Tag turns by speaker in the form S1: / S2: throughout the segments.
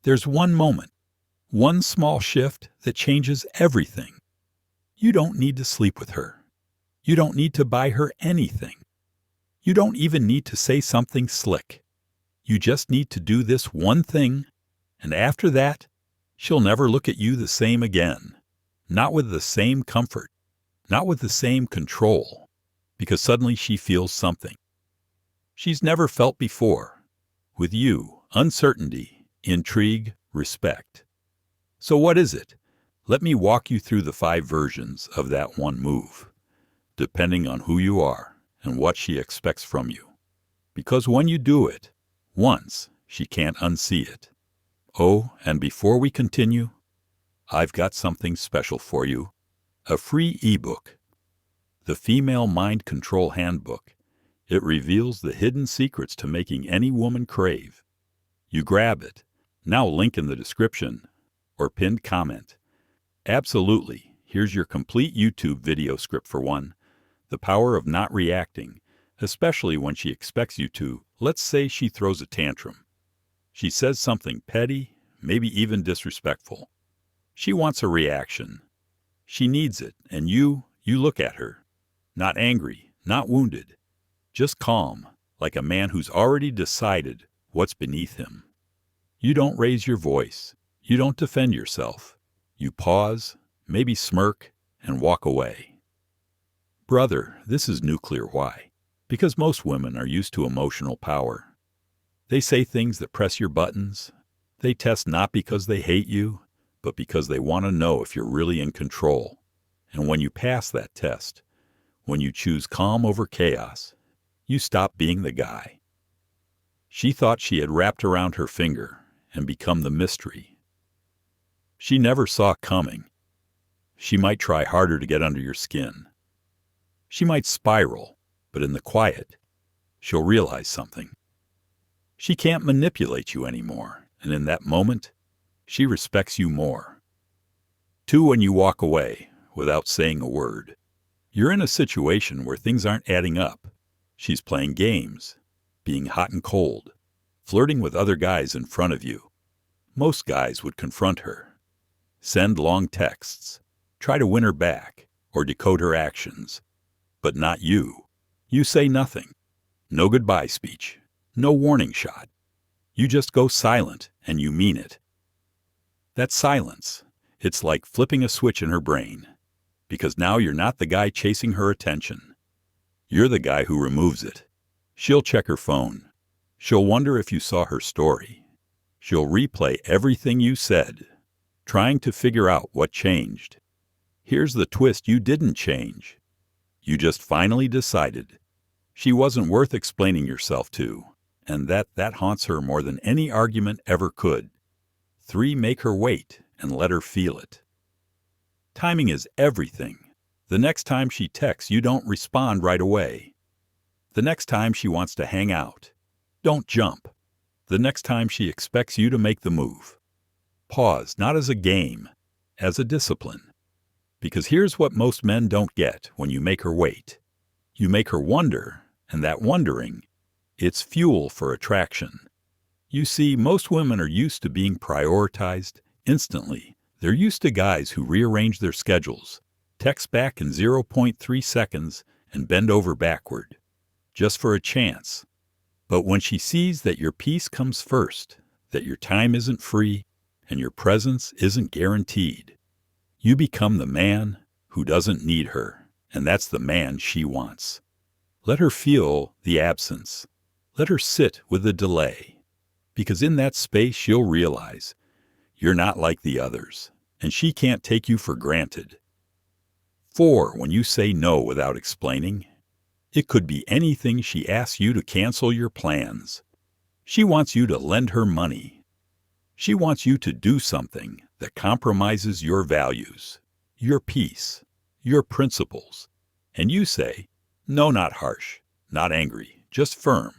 S1: There's one moment, one small shift that changes everything. You don't need to sleep with her. You don't need to buy her anything. You don't even need to say something slick. You just need to do this one thing, and after that, she'll never look at you the same again. Not with the same comfort, not with the same control, because suddenly she feels something she's never felt before. With you, uncertainty, intrigue, respect. So what is it? Let me walk you through the 5 versions of that one move, depending on who you are and what she expects from you. Because when you do it once, she can't unsee it. Oh, and before we continue, I've got something special for you. A free ebook, The Female Mind Control Handbook. It reveals the hidden secrets to making any woman crave. You grab it. Now link in the description or pinned comment. Absolutely. Here's your complete YouTube video script for one. The power of not reacting, especially when she expects you to. Let's say she throws a tantrum. She says something petty, maybe even disrespectful. She wants a reaction. She needs it, and you look at her. Not angry, not wounded. Just calm, like a man who's already decided what's beneath him. You don't raise your voice. You don't defend yourself. You pause, maybe smirk, and walk away. Brother, this is nuclear. Why? Because most women are used to emotional power. They say things that press your buttons. They test not because they hate you, but because they want to know if you're really in control. And when you pass that test, when you choose calm over chaos, you stop being the guy. She thought she had wrapped around her finger and become the mystery. She never saw it coming. She might try harder to get under your skin. She might spiral, but in the quiet, she'll realize something. She can't manipulate you anymore, and in that moment, she respects you more. 2, when you walk away without saying a word. You're in a situation where things aren't adding up. She's playing games, being hot and cold, flirting with other guys in front of you. Most guys would confront her, send long texts, try to win her back, or decode her actions. But not you. You say nothing. No goodbye speech. No warning shot. You just go silent, and you mean it. That silence, it's like flipping a switch in her brain. Because now you're not the guy chasing her attention. You're the guy who removes it. She'll check her phone. She'll wonder if you saw her story. She'll replay everything you said, trying to figure out what changed. Here's the twist: you didn't change. You just finally decided. She wasn't worth explaining yourself to, and that haunts her more than any argument ever could. 3, make her wait and let her feel it. Timing is everything. The next time she texts, you don't respond right away. The next time she wants to hang out, don't jump. The next time she expects you to make the move, pause, not as a game, as a discipline. Because here's what most men don't get when you make her wait. You make her wonder, and that wondering, it's fuel for attraction. You see, most women are used to being prioritized instantly. They're used to guys who rearrange their schedules, text back in 0.3 seconds, and bend over backward, just for a chance. But when she sees that your peace comes first, that your time isn't free, and your presence isn't guaranteed, you become the man who doesn't need her, and that's the man she wants. Let her feel the absence. Let her sit with the delay, because in that space she'll realize you're not like the others, and she can't take you for granted. 4, when you say no without explaining. It could be anything. She asks you to cancel your plans. She wants you to lend her money. She wants you to do something that compromises your values, your peace, your principles. And you say, no, not harsh, not angry, just firm.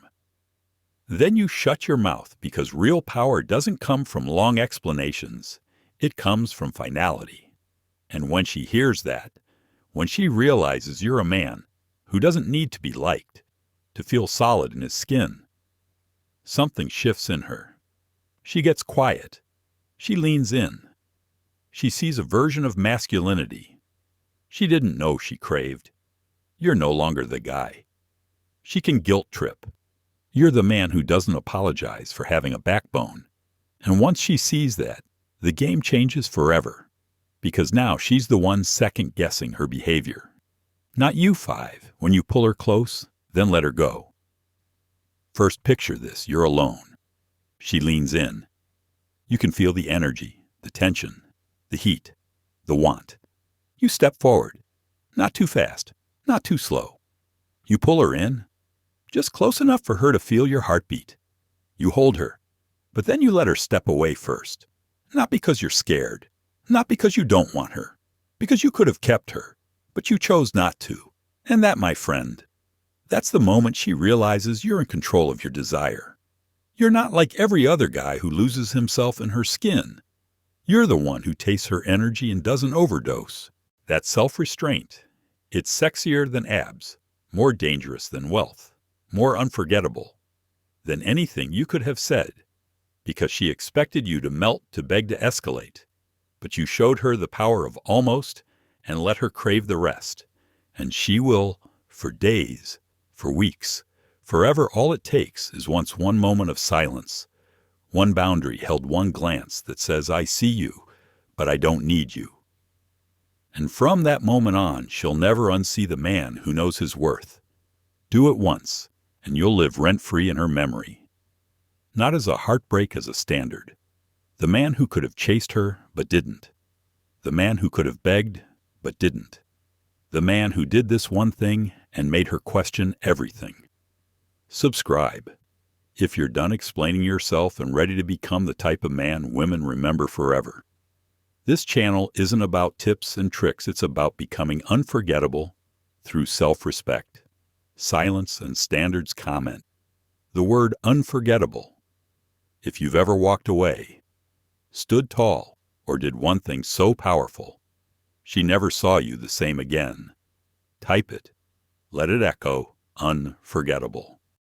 S1: Then you shut your mouth, because real power doesn't come from long explanations. It comes from finality. And when she hears that, when she realizes you're a man who doesn't need to be liked, to feel solid in his skin, something shifts in her. She gets quiet. She leans in. She sees a version of masculinity she didn't know she craved. You're no longer the guy. She can guilt trip. You're the man who doesn't apologize for having a backbone. And once she sees that, the game changes forever. Because now she's the one second-guessing her behavior. Not you, 5, when you pull her close, then let her go. First, picture this. You're alone. She leans in. You can feel the energy, the tension, the heat, the want. You step forward. Not too fast, not too slow. You pull her in, just close enough for her to feel your heartbeat. You hold her, but then you let her step away first. Not because you're scared, not because you don't want her, because you could have kept her, but you chose not to. And that, my friend, that's the moment she realizes you're in control of your desire. You're not like every other guy who loses himself in her skin. You're the one who tastes her energy and doesn't overdose. That self-restraint, it's sexier than abs, more dangerous than wealth, more unforgettable than anything you could have said, because she expected you to melt to beg to escalate. But you showed her the power of almost and let her crave the rest. And she will, for days, for weeks, forever. All it takes is once one moment of silence, one boundary held, one glance that says, I see you, but I don't need you. And from that moment on, she'll never unsee the man who knows his worth. Do it once, and you'll live rent-free in her memory. Not as a heartbreak, as a standard. The man who could have chased her, but didn't. The man who could have begged, but didn't. The man who did this one thing and made her question everything. Subscribe. If you're done explaining yourself and ready to become the type of man women remember forever. This channel isn't about tips and tricks. It's about becoming unforgettable through self-respect, silence, and standards. Comment the word unforgettable. If you've ever walked away, stood tall, or did one thing so powerful, she never saw you the same again. Type it. Let it echo. Unforgettable.